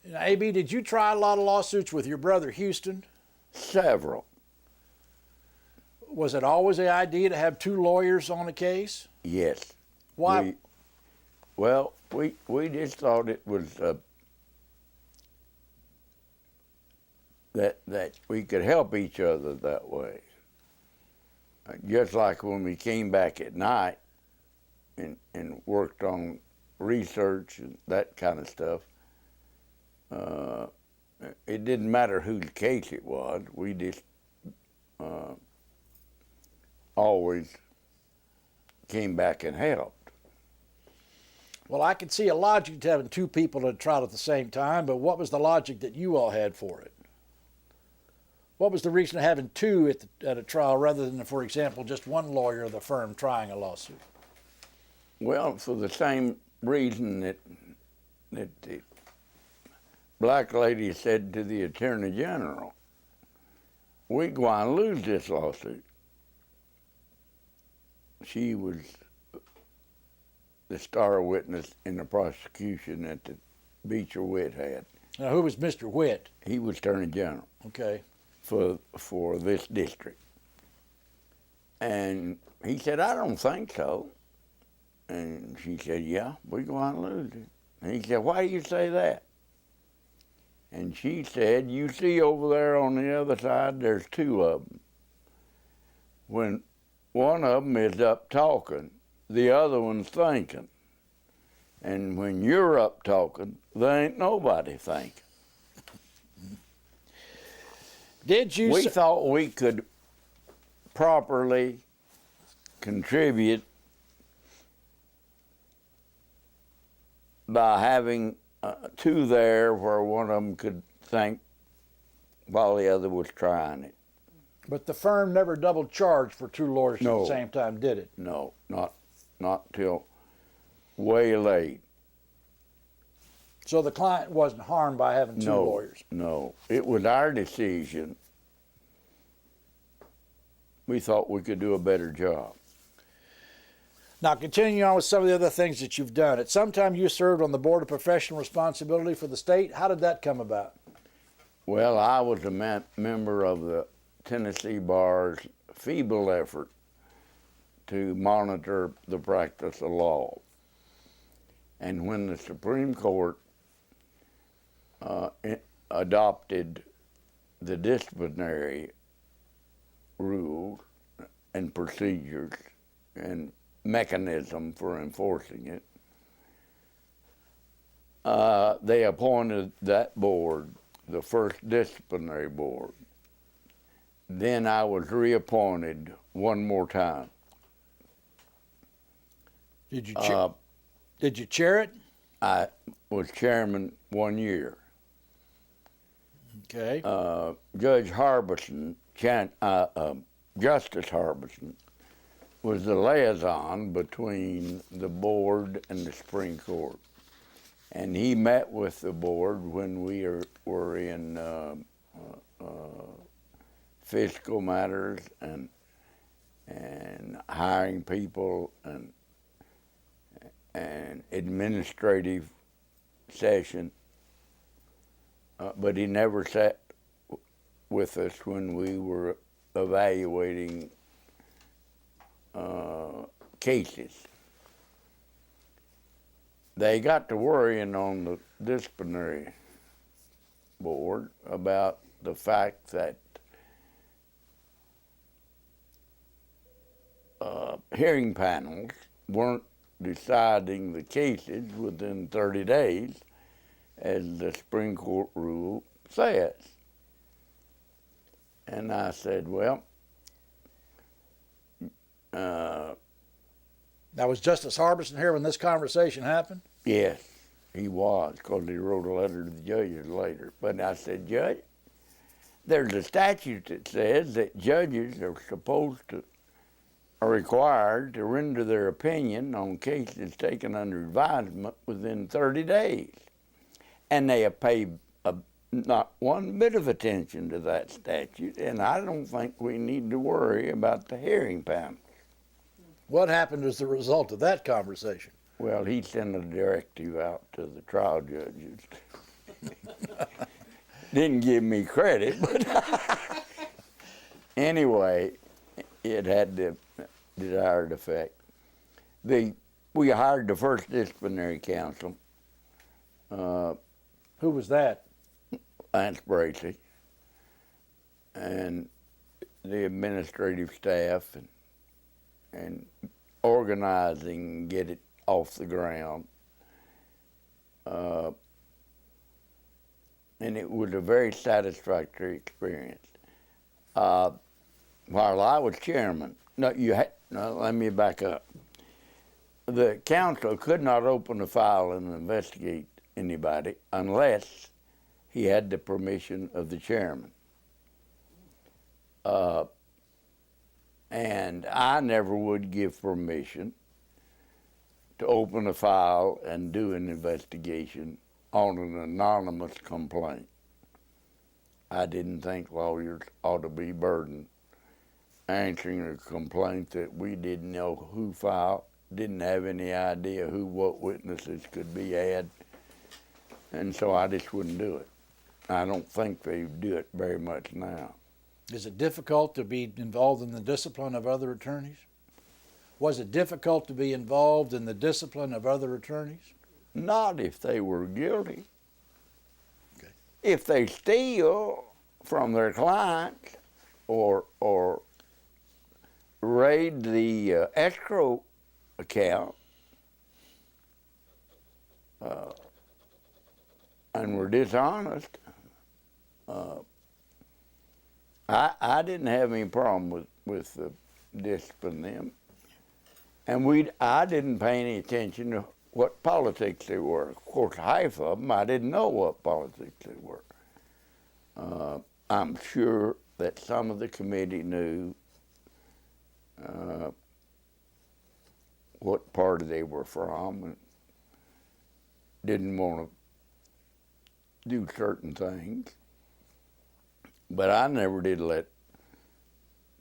Now, AB, did you try a lot of lawsuits with your brother Houston? Several. Was it always the idea to have two lawyers on a case? Yes. Why? We just thought it was that we could help each other that way. Just like when we came back at night and worked on research and that kind of stuff, it didn't matter whose case it was. We just always came back and helped. Well, I could see a logic to having two people at a trial at the same time, but what was the logic that you all had for it? What was the reason of having two at a trial rather than, for example, just one lawyer of the firm trying a lawsuit? Well, for the same reason that the black lady said to the Attorney General, we're going to lose this lawsuit. She was the star witness in the prosecution that the Beecher Witt had. Now, who was Mr. Witt? He was Attorney General. Okay. For this district. And he said, I don't think so. And she said, yeah, we're going to lose it. And he said, why do you say that? And she said, you see over there on the other side, there's two of them. When one of them is up talking, the other one's thinking. And when you're up talking, there ain't nobody thinking. We thought we could properly contribute by having two there where one of them could think while the other was trying it. But the firm never double charged for two lawyers at No. the same time, did it? No, not till way late. So the client wasn't harmed by having two lawyers? No, it was our decision. We thought we could do a better job. Now, continuing on with some of the other things that you've done. At some time you served on the Board of Professional Responsibility for the state. How did that come about? Well, I was a member of the Tennessee Bar's feeble effort to monitor the practice of law. And when the Supreme Court adopted the disciplinary rules and procedures and mechanism for enforcing it, they appointed that board, the first disciplinary board. Then I was reappointed one more time. Did you chair it? I was chairman 1 year. Okay. Judge Harbison, Justice Harbison, was the liaison between the board and the Supreme Court. And he met with the board when we were in fiscal matters and hiring people and administrative session, but he never sat with us when we were evaluating cases. They got to worrying on the disciplinary board about the fact that hearing panels weren't deciding the cases within 30 days, as the Supreme Court rule says. And I said, well, Now, was Justice Harbison here when this conversation happened? yes, he was, because he wrote a letter to the judges later. But I said, Judge, there's a statute that says that judges are required to render their opinion on cases taken under advisement within 30 days. And they have paid not one bit of attention to that statute, and I don't think we need to worry about the hearing panel. What happened as the result of that conversation? Well, he sent a directive out to the trial judges. Didn't give me credit, but anyway, it had the desired effect. We hired the first disciplinary counsel, Who was that? Lance Bracey, and the administrative staff and organizing, get it off the ground. And it was a very satisfactory experience. While I was chairman, no, let me back up. The council could not open a file and investigate anybody unless he had the permission of the chairman. And I never would give permission to open a file and do an investigation on an anonymous complaint. I didn't think lawyers ought to be burdened answering a complaint that we didn't know who filed, didn't have any idea what witnesses could be had, and so I just wouldn't do it. I don't think they do it very much now. Is it difficult to be involved in the discipline of other attorneys? Was it difficult to be involved in the discipline of other attorneys? Not if they were guilty. Okay. If they steal from their clients or raid the escrow account and were dishonest, I didn't have any problem with disciplining them. And I didn't pay any attention to what politics they were. Of course, half of them, I didn't know what politics they were. I'm sure that some of the committee knew what party they were from and didn't want to do certain things. But I never did let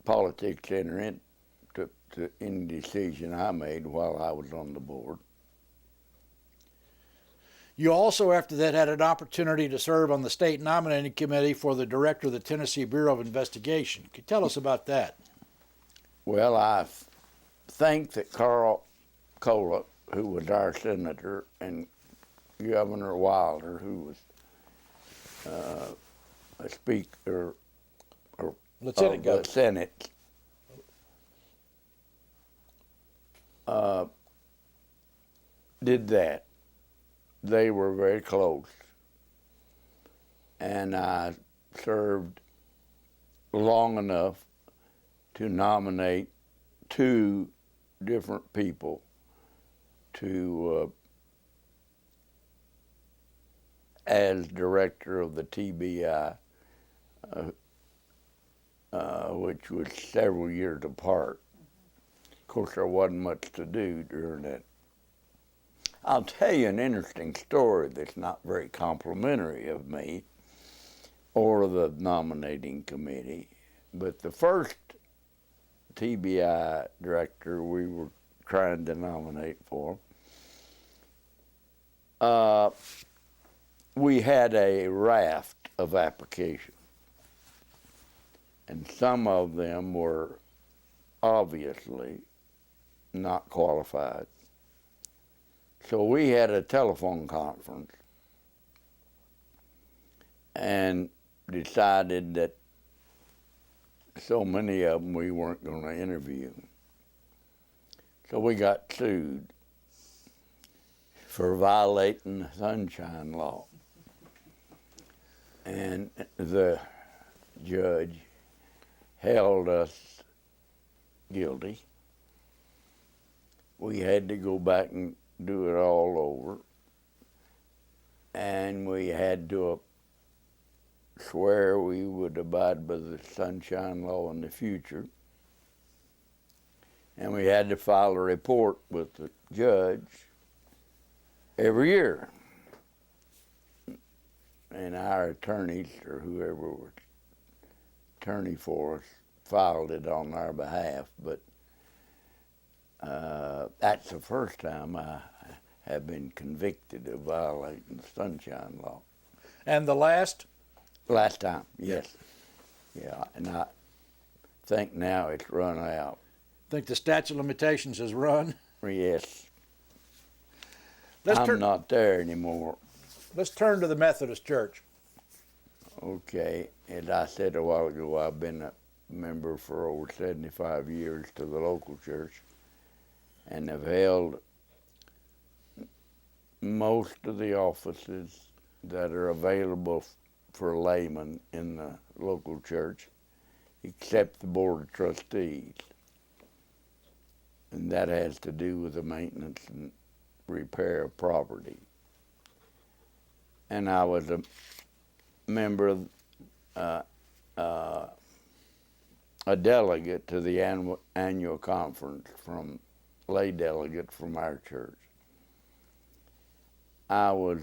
politics enter into any decision I made while I was on the board. You also, after that, had an opportunity to serve on the state nominating committee for the director of the Tennessee Bureau of Investigation. Could you tell us about that? Well, I think that Carl Cola, who was our senator, and Governor Wilder, who was a speaker or Lieutenant Governor. The Senate, did that. They were very close. And I served long enough to nominate two different people to as director of the TBI, which was several years apart. Of course, there wasn't much to do during that. I'll tell you an interesting story that's not very complimentary of me or the nominating committee, but the first TBI director we were trying to nominate for, we had a raft of applications, and some of them were obviously not qualified. So we had a telephone conference and decided that so many of them we weren't going to interview. So we got sued for violating the Sunshine Law. And the judge held us guilty. We had to go back and do it all over. And we had to swear we would abide by the Sunshine Law in the future. And we had to file a report with the judge every year. And our attorneys, or whoever was attorney for us, filed it on our behalf. But that's the first time I have been convicted of violating the Sunshine Law. And the last? Last time, yes. Yeah, and I think now it's run out. Think the statute of limitations has run? Yes. Let's I'm not there anymore. Let's turn to the Methodist Church. Okay, as I said a while ago, I've been a member for over 75 years to the local church and have held most of the offices that are available for laymen in the local church, except the Board of Trustees. And that has to do with the maintenance and repair of property. And I was a member of, a delegate to the annual conference lay delegate from our church. I was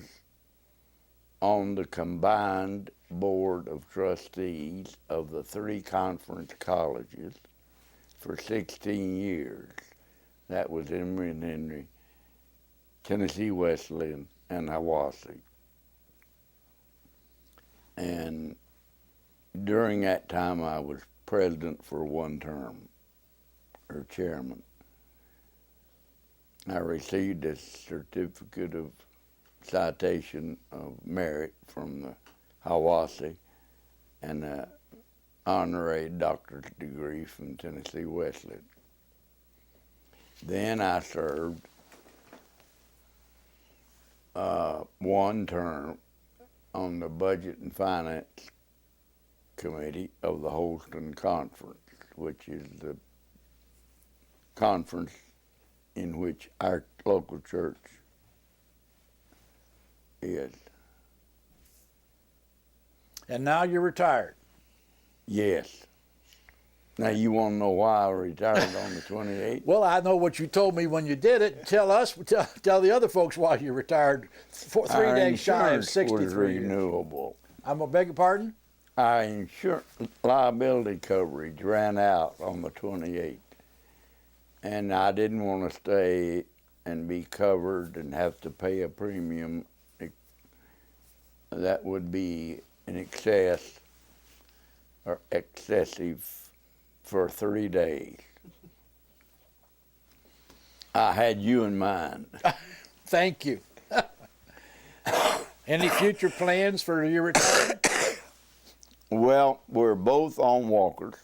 on the combined board of trustees of the 3 conference colleges for 16 years. That was Emory and Henry, Tennessee Wesleyan, and Hiwassee. And during that time, I was president for 1 term, or chairman. I received a certificate of citation of merit from the Hiwassee and an honorary doctorate degree from Tennessee Wesleyan. Then I served 1 term on the Budget and Finance Committee of the Holston Conference, which is the conference in which our local church is. And now you're retired. Yes. Now you want to know why I retired on the 28th? Well, I know what you told me when you did it. Tell the other folks why you retired 3 days shy of 63 was renewable. I beg your pardon? Our insurance liability coverage ran out on the 28th, and I didn't want to stay and be covered and have to pay a premium that would be in excess or excessive for 3 days. I had you in mind. Thank you. Any future plans for your retirement? Well, we're both on walkers.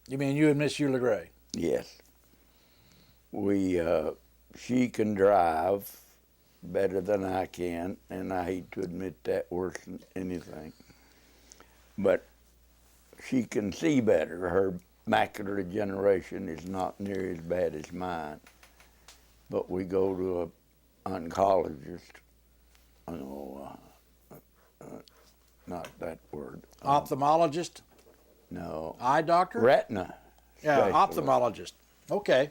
You mean you and Miss Eula Gray? Yes. She can drive better than I can, and I hate to admit that worse than anything. But she can see better. Her macular degeneration is not near as bad as mine. But we go to an oncologist. Not that word. Ophthalmologist? No. Eye doctor? Retina. Yeah, specialist. ophthalmologist. Okay.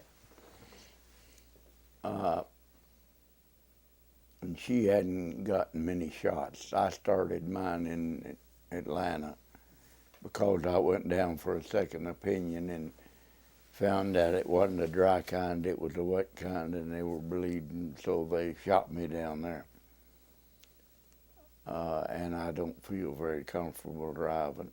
And she hadn't gotten many shots. I started mine in Atlanta because I went down for a second opinion and found out it wasn't a dry kind, it was a wet kind, and they were bleeding, so they shot me down there. And I don't feel very comfortable driving.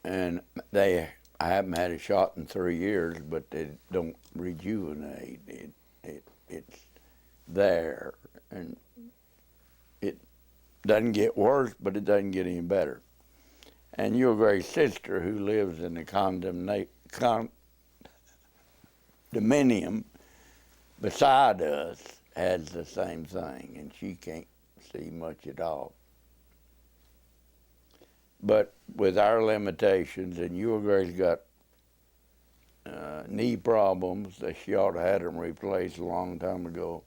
And I haven't had a shot in 3 years, but they don't rejuvenate. It's there, and it doesn't get worse, but it doesn't get any better. And your great sister, who lives in the condominium beside us, has the same thing, and she can't see much at all. But with our limitations, and your Grace got knee problems, that she ought to have had them replaced a long time ago.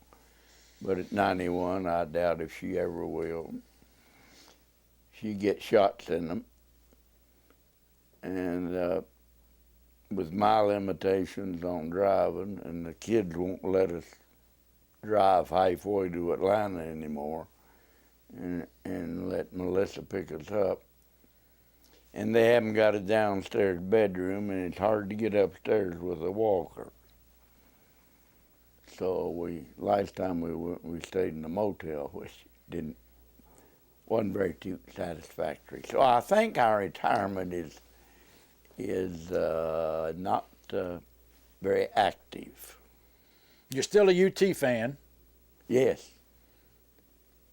But at 91, I doubt if she ever will. She gets shots in them. And with my limitations on driving, and the kids won't let us drive halfway to Atlanta anymore and let Melissa pick us up. And they haven't got a downstairs bedroom, and it's hard to get upstairs with a walker. So last time we went, we stayed in a motel, which wasn't very too satisfactory. So I think our retirement is not very active. You're still a UT fan, Yes.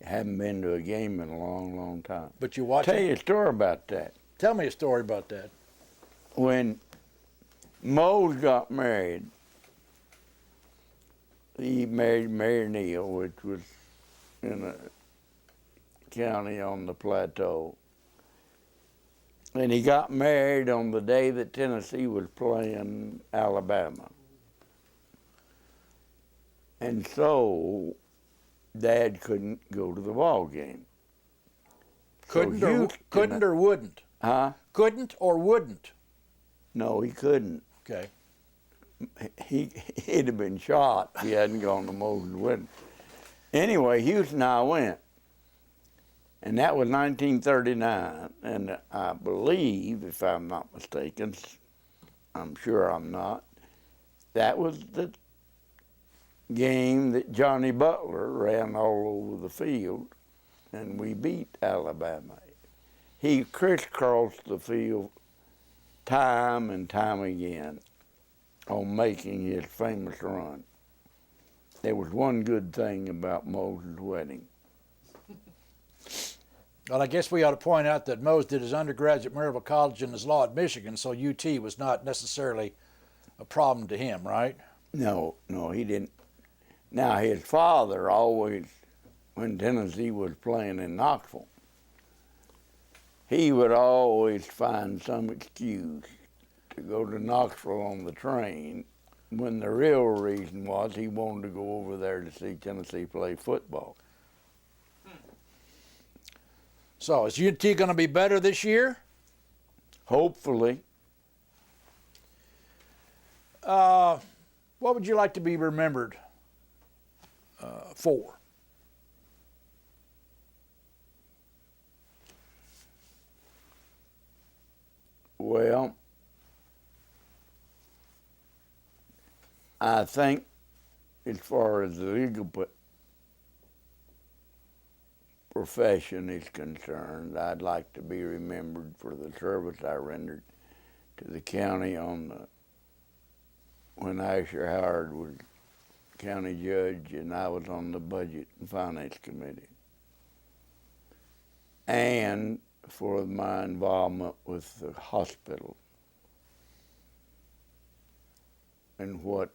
Haven't been to a game in a long, long time. but you watch Tell it. you a story about that. Tell me a story about that. When Mose got married, he married Mary Neal, which was in a county on the plateau. And he got married on the day that Tennessee was playing Alabama. And so Dad couldn't go to the ball game. Couldn't So or Houston- couldn't or wouldn't? Huh? Couldn't or wouldn't? No, he couldn't. Okay. He'd have been shot if he hadn't gone to Moses' wedding. Anyway, Houston and I went. And that was 1939. And I believe, if I'm not mistaken, I'm sure I'm not, that was the game that Johnny Butler ran all over the field, and we beat Alabama. He crisscrossed the field time and time again on making his famous run. There was one good thing about Moses' wedding. Well, I guess we ought to point out that Mose did his undergraduate at Maryville College and his law at Michigan, so UT was not necessarily a problem to him, right? No, he didn't. Now, his father always, when Tennessee was playing in Knoxville, he would always find some excuse to go to Knoxville on the train when the real reason was he wanted to go over there to see Tennessee play football. So is UT going to be better this year? Hopefully. What would you like to be remembered for? Well, I think as far as the legal profession is concerned, I'd like to be remembered for the service I rendered to the county when Asher Howard was county judge and I was on the Budget and Finance Committee. And for my involvement with the hospital and what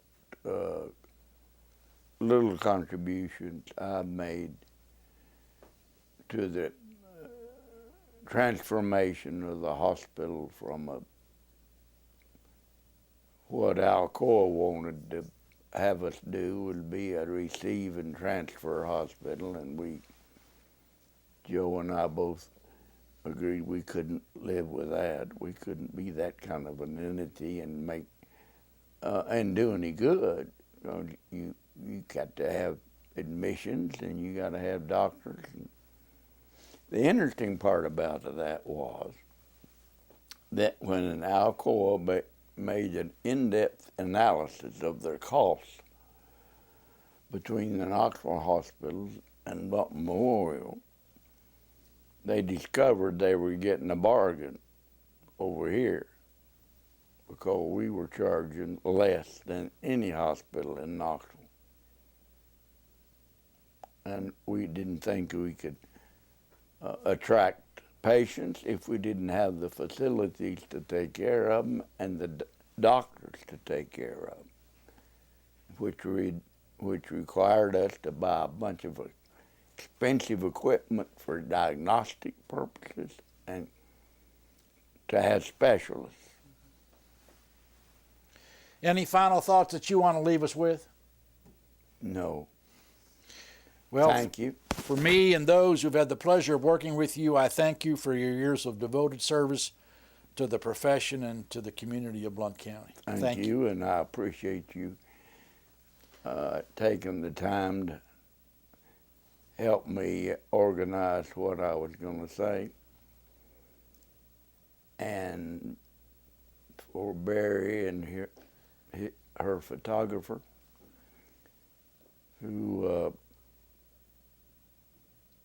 little contributions I made to the transformation of the hospital from what Alcoa wanted to have us do would be a receive and transfer hospital, and Joe and I both agreed we couldn't live with that. We couldn't be that kind of an entity and make and do any good. You got to have admissions and you got to have doctors. The interesting part about that was that when an Alcoa made an in-depth analysis of their costs between the Knoxville hospitals and Buckman Memorial, they discovered they were getting a bargain over here because we were charging less than any hospital in Knoxville. And we didn't think we could attract patients if we didn't have the facilities to take care of them and the doctors to take care of them, which required us to buy a bunch of expensive equipment for diagnostic purposes and to have specialists. Any final thoughts that you want to leave us with? No. Well, thank you. For me and those who've had the pleasure of working with you, I thank you for your years of devoted service to the profession and to the community of Blount County. Thank you, and I appreciate you taking the time to help me organize what I was going to say. And for Barry and her photographer, who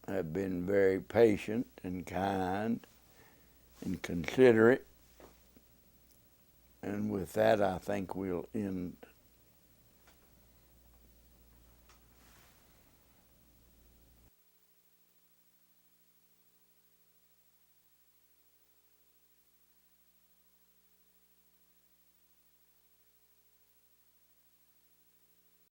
have been very patient and kind and considerate. And with that, I think we'll end